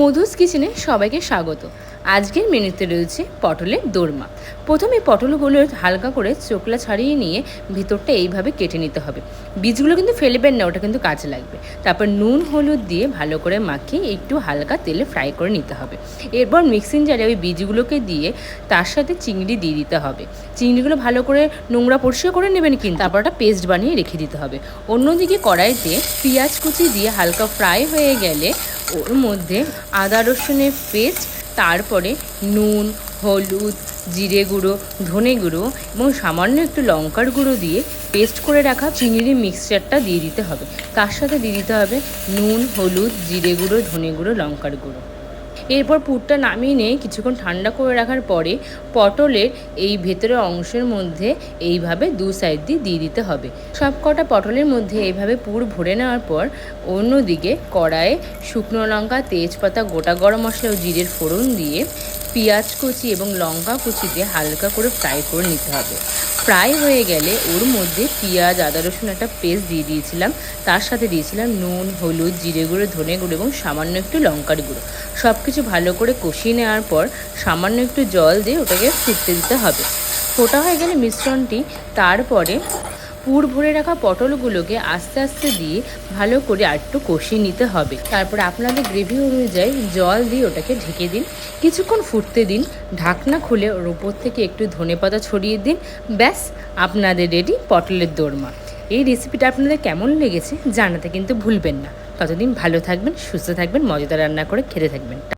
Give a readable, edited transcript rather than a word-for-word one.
মধুস কিচেনে সবাইকে স্বাগত। আজকের মেনুতে রয়েছে পটলের দোরমা। প্রথমে পটলগুলো হালকা করে চোকলা ছাড়িয়ে নিয়ে ভিতরটা এইভাবে কেটে নিতে হবে। বীজগুলো কিন্তু ফেলবেন না, ওটা কিন্তু কাজে লাগবে। তারপর নুন হলুদ দিয়ে ভালো করে মাখিয়ে একটু হালকা তেলে ফ্রাই করে নিতে হবে। এরপর মিক্সিং জারে ওই বীজগুলোকে দিয়ে তার সাথে চিংড়ি দিয়ে দিতে হবে। চিংড়িগুলো ভালো করে নোংরা পরিষ্কার করে নেবেন, কিন্তু তারপর একটা পেস্ট বানিয়ে রেখে দিতে হবে। অন্যদিকে কড়াইতে পেঁয়াজ কুচি দিয়ে হালকা ফ্রাই হয়ে গেলে ওর মধ্যে আদা রসুনের পেস্ট, তারপরে নুন, হলুদ, জিরে গুঁড়ো, ধনে গুঁড়ো এবং সামান্য একটু লঙ্কার গুঁড়ো দিয়ে পেস্ট করে রাখা চিংড়ি মিক্সচারটা দিয়ে দিতে হবে। তার সাথে দিয়ে দিতে হবে নুন, হলুদ, জিরে গুঁড়ো, ধনে গুঁড়ো, লঙ্কার গুঁড়ো। এরপর পুরটা নামিয়ে নিয়ে কিছুক্ষণ ঠান্ডা করে রাখার পরে পটলের এই ভেতরের অংশের মধ্যে এইভাবে দু সাইড দিয়ে দিতে হবে। সব কটা পটলের মধ্যে এইভাবে পুর ভরে নেওয়ার পর অন্যদিকে কড়াইয়ে শুকনো লঙ্কা, তেজপাতা, গোটা গরম মশলা ও জিরের ফোড়ন দিয়ে পেঁয়াজ কুচি এবং লঙ্কা কুচি দিয়ে হালকা করে ফ্রাই করে নিতে হবে। ফ্রাই হয়ে গেলে ওর মধ্যে পেঁয়াজ, আদা রসুন একটা পেস্ট দিয়ে দিয়েছিলাম, তার সাথে দিয়েছিলাম নুন, হলুদ, জিরে গুঁড়ো, ধনে গুঁড়ো এবং সামান্য একটু লঙ্কার গুঁড়ো। সব কিছু ভালো করে কষিয়ে নেওয়ার পর সামান্য একটু জল দিয়ে ওটাকে ফুটতে দিতে হবে। ফোটা হয়ে গেলে মিশ্রণটি তারপরে পুর ভরে রাখা পটলগুলোকে আস্তে আস্তে দিয়ে ভালো করে আরেকটু কষিয়ে নিতে হবে। তারপরে আপনাদের গ্রেভি অনুযায়ী জল দিয়ে ওটাকে ঢেকে দিন, কিছুক্ষণ ফুটতে দিন। ঢাকনা খুলে ওর উপর থেকে একটু ধনেপাতা ছড়িয়ে দিন। ব্যাস, আপনাদের রেডি পটলের দোরমা। এই রেসিপিটা আপনাদের কেমন লেগেছে জানাতে কিন্তু ভুলবেন না। ততদিন ভালো থাকবেন, সুস্থ থাকবেন, মজাদার রান্না করে খেতে থাকবেন।